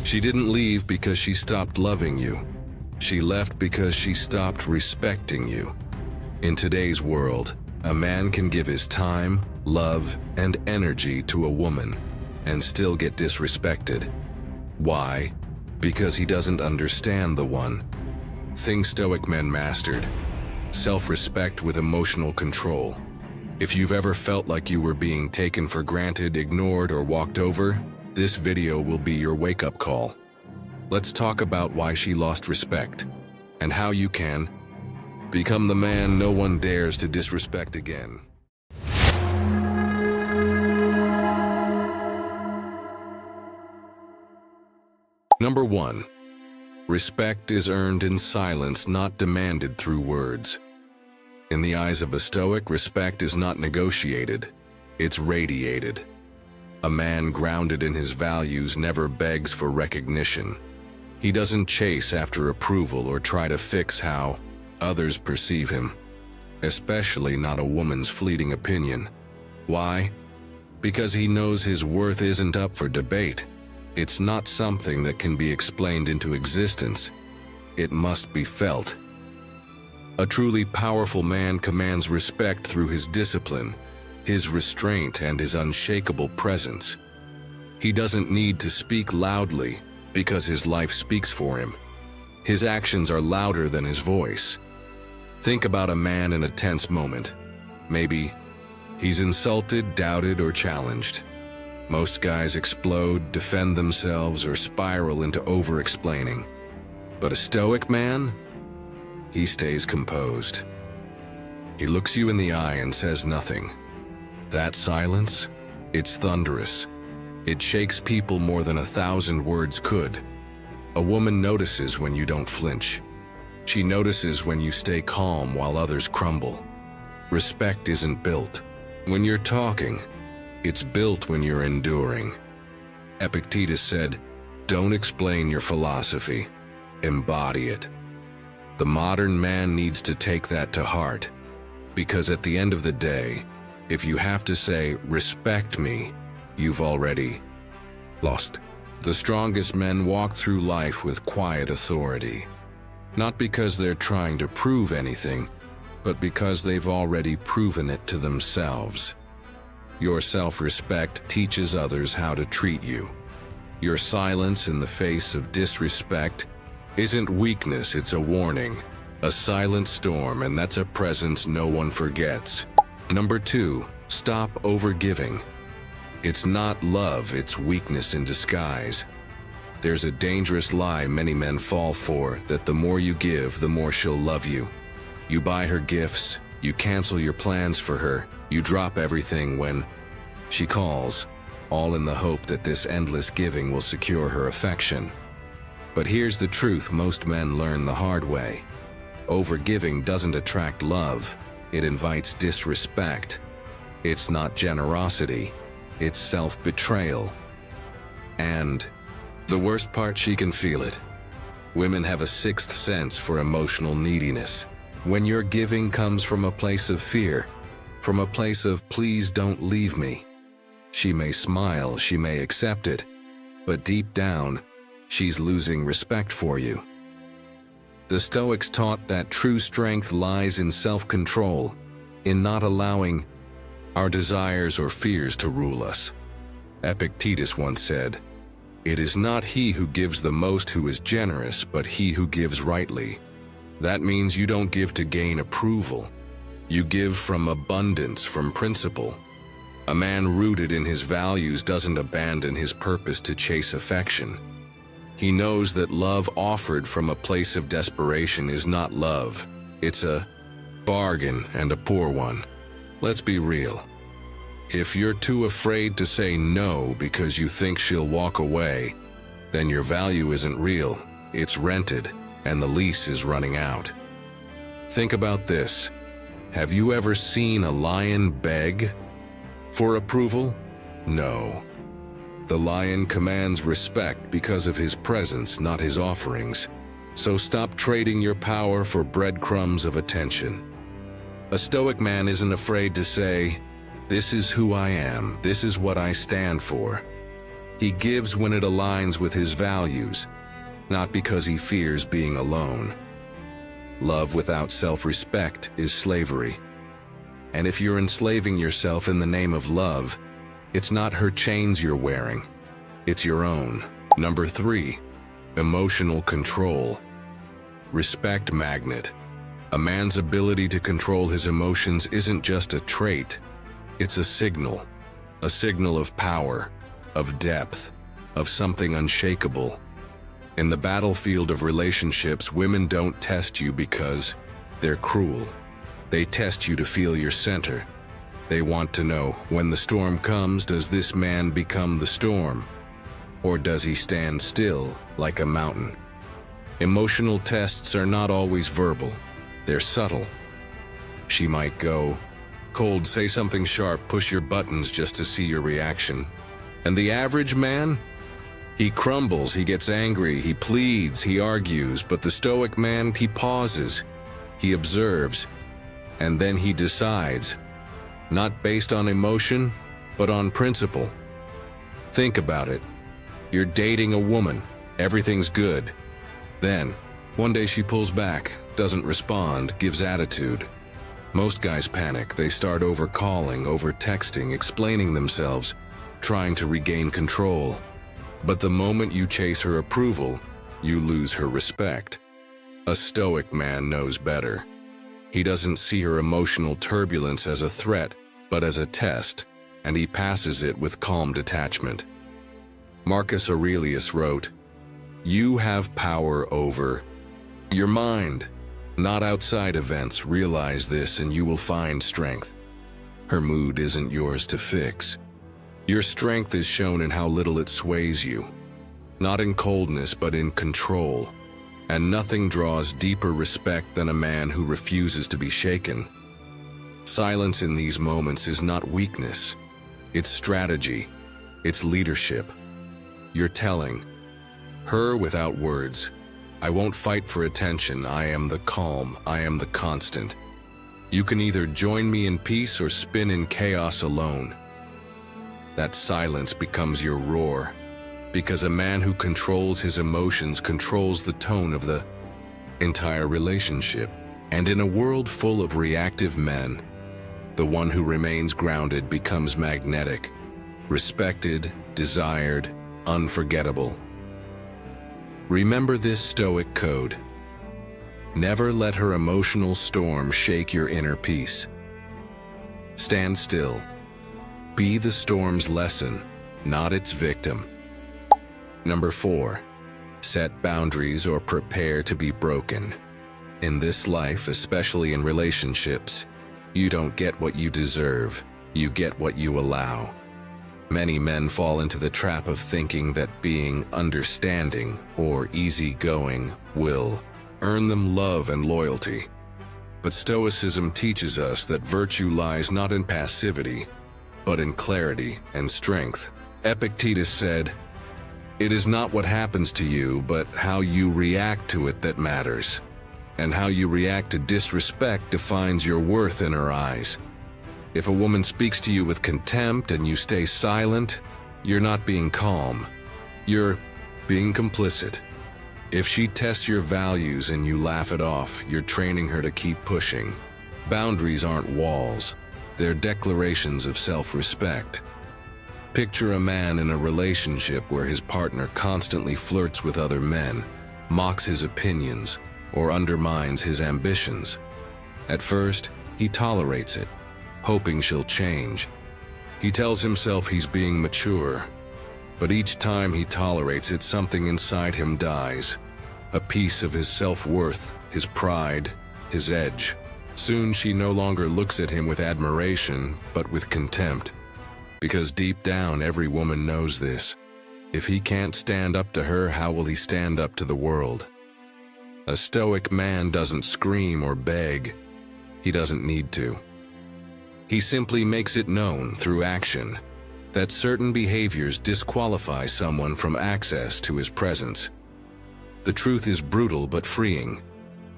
She didn't leave because she stopped loving you. She left because she stopped respecting you. In today's world, a man can give his time, love, and energy to a woman and still get disrespected. Why? Because he doesn't understand the one thing Stoic men mastered: self-respect with emotional control. If you've ever felt like you were being taken for granted, ignored, or walked over, this video will be your wake-up call. Let's talk about why she lost respect and how you can become the man no one dares to disrespect again. Number 1. Respect is earned in silence, not demanded through words. In the eyes of a Stoic, respect is not negotiated, it's radiated. A man grounded in his values never begs for recognition. He doesn't chase after approval or try to fix how others perceive him, especially not a woman's fleeting opinion. Why? Because he knows his worth isn't up for debate. It's not something that can be explained into existence. It must be felt. A truly powerful man commands respect through his discipline, his restraint, and his unshakable presence. He doesn't need to speak loudly because his life speaks for him. His actions are louder than his voice. Think about a man in a tense moment. Maybe he's insulted, doubted, or challenged. Most guys explode, defend themselves, or spiral into over-explaining. But a Stoic man? He stays composed. He looks you in the eye and says nothing. That silence? It's thunderous. It shakes people more than 1,000 words could. A woman notices when you don't flinch. She notices when you stay calm while others crumble. Respect isn't built when you're talking. It's built when you're enduring. Epictetus said, "Don't explain your philosophy, embody it." The modern man needs to take that to heart, because at the end of the day, if you have to say, "Respect me," you've already lost. The strongest men walk through life with quiet authority, not because they're trying to prove anything, but because they've already proven it to themselves. Your self-respect teaches others how to treat you. Your silence in the face of disrespect isn't weakness, it's a warning, a silent storm, and that's a presence no one forgets. Number 2, stop overgiving. It's not love, it's weakness in disguise. There's a dangerous lie many men fall for, that the more you give, the more she'll love you. You buy her gifts, you cancel your plans for her, you drop everything when she calls, all in the hope that this endless giving will secure her affection. But here's the truth most men learn the hard way. Overgiving doesn't attract love, it invites disrespect. It's not generosity, it's self-betrayal. And the worst part, she can feel it. Women have a sixth sense for emotional neediness. When your giving comes from a place of fear, from a place of "please don't leave me," she may smile, she may accept it, but deep down, she's losing respect for you. The Stoics taught that true strength lies in self-control, in not allowing our desires or fears to rule us. Epictetus once said, "It is not he who gives the most who is generous, but he who gives rightly." That means you don't give to gain approval. You give from abundance, from principle. A man rooted in his values doesn't abandon his purpose to chase affection. He knows that love offered from a place of desperation is not love. It's a bargain, and a poor one. Let's be real. If you're too afraid to say no because you think she'll walk away, then your value isn't real, it's rented, and the lease is running out. Think about this. Have you ever seen a lion beg for approval? No. The lion commands respect because of his presence, not his offerings. So stop trading your power for breadcrumbs of attention. A Stoic man isn't afraid to say, "This is who I am, this is what I stand for." He gives when it aligns with his values, not because he fears being alone. Love without self-respect is slavery. And if you're enslaving yourself in the name of love, it's not her chains you're wearing, it's your own. Number 3, emotional control. Respect magnet. A man's ability to control his emotions isn't just a trait, it's a signal of power, of depth, of something unshakable. In the battlefield of relationships, women don't test you because they're cruel. They test you to feel your center. They want to know, when the storm comes, does this man become the storm? Or does he stand still like a mountain? Emotional tests are not always verbal. They're subtle. She might go cold, say something sharp, push your buttons just to see your reaction. And the average man? He crumbles, he gets angry, he pleads, he argues, but the Stoic man, he pauses, he observes, and then he decides, not based on emotion, but on principle. Think about it. You're dating a woman, everything's good. Then, one day she pulls back, doesn't respond, gives attitude. Most guys panic, they start over-calling, over-texting, explaining themselves, trying to regain control. But the moment you chase her approval, you lose her respect. A Stoic man knows better. He doesn't see her emotional turbulence as a threat, but as a test, and he passes it with calm detachment. Marcus Aurelius wrote, "You have power over your mind, not outside events. Realize this and you will find strength." Her mood isn't yours to fix. Your strength is shown in how little it sways you, not in coldness but in control. And nothing draws deeper respect than a man who refuses to be shaken. Silence in these moments is not weakness, it's strategy, it's leadership. You're telling her without words, "I won't fight for attention, I am the calm, I am the constant. You can either join me in peace or spin in chaos alone." That silence becomes your roar, because a man who controls his emotions controls the tone of the entire relationship. And in a world full of reactive men, the one who remains grounded becomes magnetic, respected, desired, unforgettable. Remember this Stoic code. Never let her emotional storm shake your inner peace. Stand still. Be the storm's lesson, not its victim. Number 4, set boundaries or prepare to be broken. In this life, especially in relationships, you don't get what you deserve, you get what you allow. Many men fall into the trap of thinking that being understanding or easygoing will earn them love and loyalty. But Stoicism teaches us that virtue lies not in passivity, but in clarity and strength. Epictetus said, "It is not what happens to you, but how you react to it that matters. And how you react to disrespect defines your worth in her eyes." If a woman speaks to you with contempt and you stay silent, you're not being calm. You're being complicit. If she tests your values and you laugh it off, you're training her to keep pushing. Boundaries aren't walls. They're declarations of self-respect. Picture a man in a relationship where his partner constantly flirts with other men, mocks his opinions, or undermines his ambitions. At first, he tolerates it, hoping she'll change. He tells himself he's being mature, but each time he tolerates it, something inside him dies. A piece of his self-worth, his pride, his edge. Soon she no longer looks at him with admiration, but with contempt. Because deep down, every woman knows this. If he can't stand up to her, how will he stand up to the world? A Stoic man doesn't scream or beg. He doesn't need to. He simply makes it known through action that certain behaviors disqualify someone from access to his presence. The truth is brutal but freeing.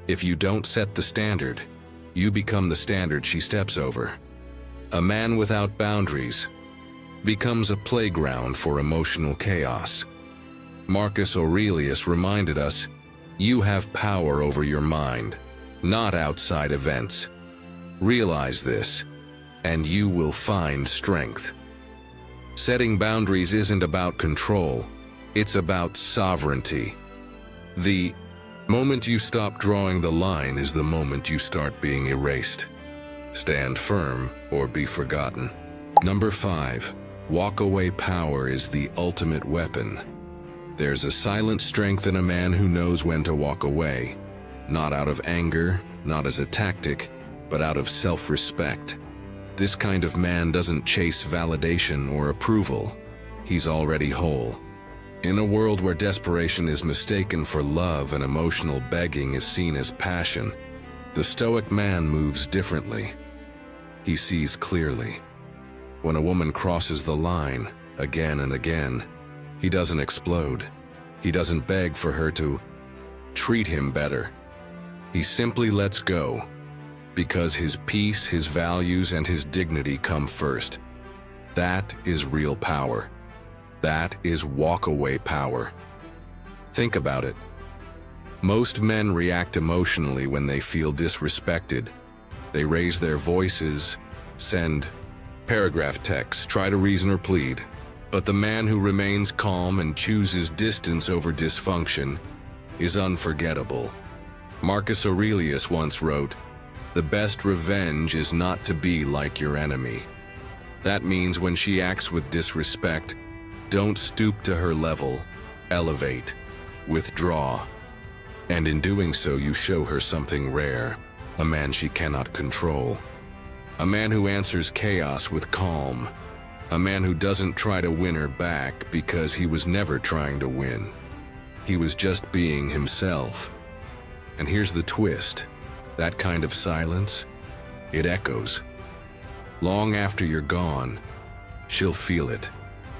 If you don't set the standard, you become the standard she steps over. A man without boundaries becomes a playground for emotional chaos. Marcus Aurelius reminded us, you have power over your mind, not outside events. Realize this, and you will find strength. Setting boundaries isn't about control, it's about sovereignty. The moment you stop drawing the line is the moment you start being erased. Stand firm or be forgotten. Number 5. Walk-away power is the ultimate weapon. There's a silent strength in a man who knows when to walk away, not out of anger, not as a tactic, but out of self-respect. This kind of man doesn't chase validation or approval. He's already whole. In a world where desperation is mistaken for love and emotional begging is seen as passion, the Stoic man moves differently. He sees clearly. When a woman crosses the line, again and again, he doesn't explode. He doesn't beg for her to treat him better. He simply lets go, because his peace, his values, and his dignity come first. That is real power. That is walk-away power. Think about it. Most men react emotionally when they feel disrespected. They raise their voices, send paragraph texts, try to reason or plead. But the man who remains calm and chooses distance over dysfunction is unforgettable. Marcus Aurelius once wrote, "The best revenge is not to be like your enemy." That means when she acts with disrespect, don't stoop to her level, elevate, withdraw. And in doing so, you show her something rare, a man she cannot control. A man who answers chaos with calm. A man who doesn't try to win her back because he was never trying to win. He was just being himself. And here's the twist. That kind of silence, it echoes. Long after you're gone, she'll feel it.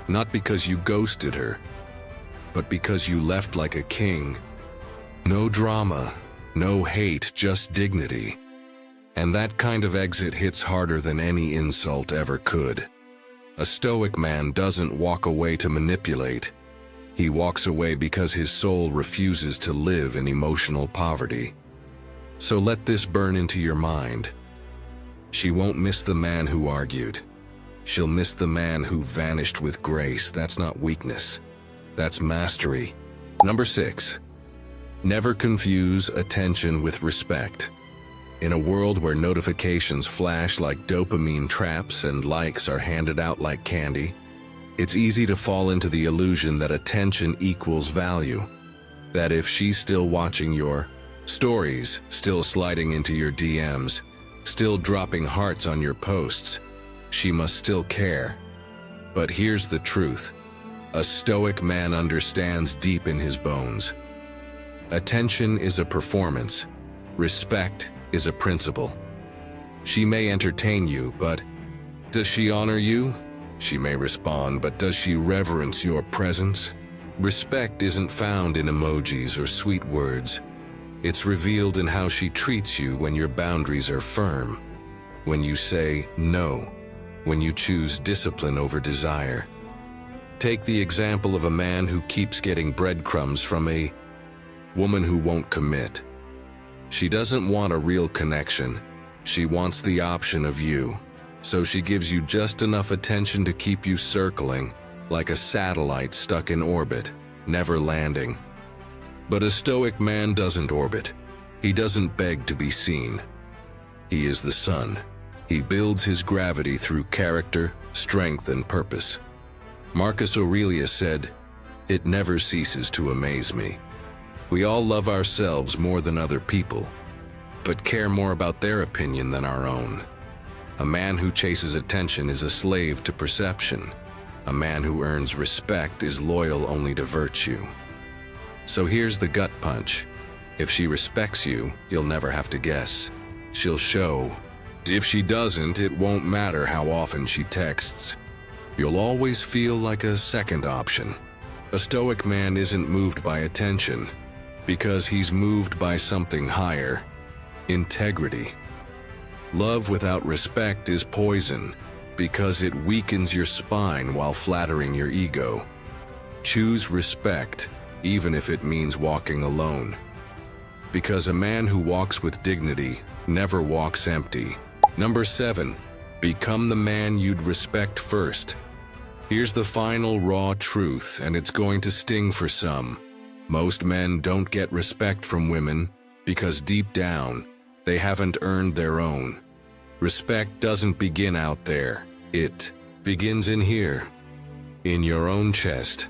Not because you ghosted her, but because you left like a king. No drama, no hate, just dignity. And that kind of exit hits harder than any insult ever could. A Stoic man doesn't walk away to manipulate. He walks away because his soul refuses to live in emotional poverty. So let this burn into your mind. She won't miss the man who argued. She'll miss the man who vanished with grace. That's not weakness. That's mastery. Number 6. Never confuse attention with respect. In a world where notifications flash like dopamine traps and likes are handed out like candy, it's easy to fall into the illusion that attention equals value. That if she's still watching your stories, still sliding into your DMs, still dropping hearts on your posts, she must still care. But here's the truth. A Stoic man understands deep in his bones. Attention is a performance. Respect is a principle. She may entertain you, but does she honor you? She may respond, but does she reverence your presence? Respect isn't found in emojis or sweet words. It's revealed in how she treats you when your boundaries are firm, when you say no, when you choose discipline over desire. Take the example of a man who keeps getting breadcrumbs from a woman who won't commit. She doesn't want a real connection. She wants the option of you. So she gives you just enough attention to keep you circling, like a satellite stuck in orbit, never landing. But a Stoic man doesn't orbit. He doesn't beg to be seen. He is the sun. He builds his gravity through character, strength, and purpose. Marcus Aurelius said, "It never ceases to amaze me." We all love ourselves more than other people, but care more about their opinion than our own. A man who chases attention is a slave to perception. A man who earns respect is loyal only to virtue. So here's the gut punch. If she respects you, you'll never have to guess. She'll show. If she doesn't, it won't matter how often she texts. You'll always feel like a second option. A Stoic man isn't moved by attention, because he's moved by something higher, integrity. Love without respect is poison. Because it weakens your spine while flattering your ego. Choose respect, even if it means walking alone. Because a man who walks with dignity never walks empty. Number 7. Become the man you'd respect first. Here's the final raw truth, and it's going to sting for some. Most men don't get respect from women because deep down, they haven't earned their own. Respect doesn't begin out there. It begins in here. In your own chest.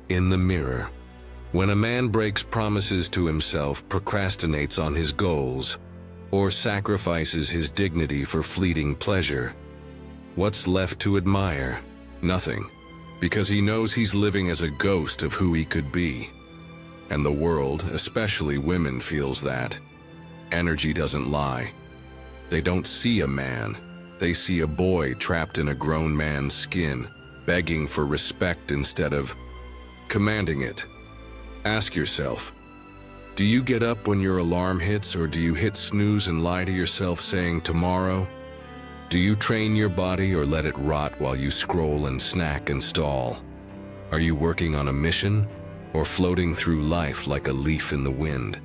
In the mirror. When a man breaks promises to himself, procrastinates on his goals, or sacrifices his dignity for fleeting pleasure, what's left to admire? Nothing. Because he knows he's living as a ghost of who he could be. And the world, especially women, feels that. Energy doesn't lie. They don't see a man. They see a boy trapped in a grown man's skin, begging for respect instead of commanding it. Ask yourself, do you get up when your alarm hits, or do you hit snooze and lie to yourself saying tomorrow? Do you train your body or let it rot while you scroll and snack and stall? Are you working on a mission, or floating through life like a leaf in the wind?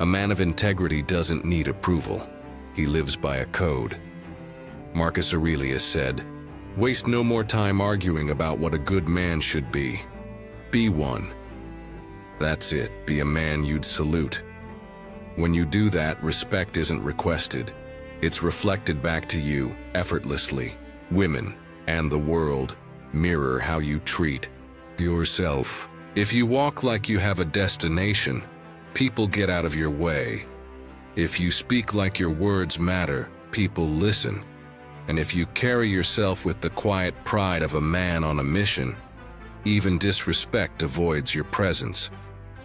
A man of integrity doesn't need approval. He lives by a code. Marcus Aurelius said, "Waste no more time arguing about what a good man should be. Be one." That's it, be a man you'd salute. When you do that, respect isn't requested. It's reflected back to you, effortlessly. Women, and the world, mirror how you treat yourself. If you walk like you have a destination, people get out of your way. If you speak like your words matter, people listen. And if you carry yourself with the quiet pride of a man on a mission, even disrespect avoids your presence.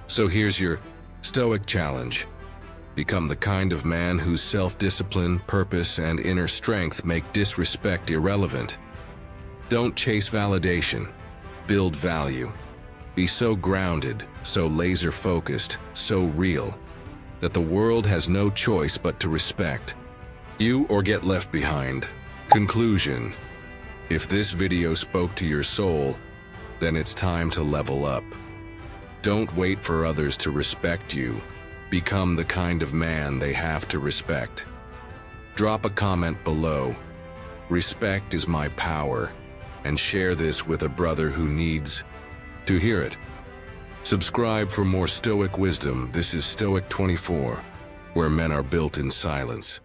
So here's your Stoic challenge. Become the kind of man whose self-discipline, purpose, and inner strength make disrespect irrelevant. Don't chase validation. Build value. Be so grounded, so laser-focused, so real, that the world has no choice but to respect you or get left behind. Conclusion. If this video spoke to your soul, then it's time to level up. Don't wait for others to respect you. Become the kind of man they have to respect. Drop a comment below. Respect is my power, and share this with a brother who needs to hear it. Subscribe for more Stoic wisdom. This is Stoic 24, where men are built in silence.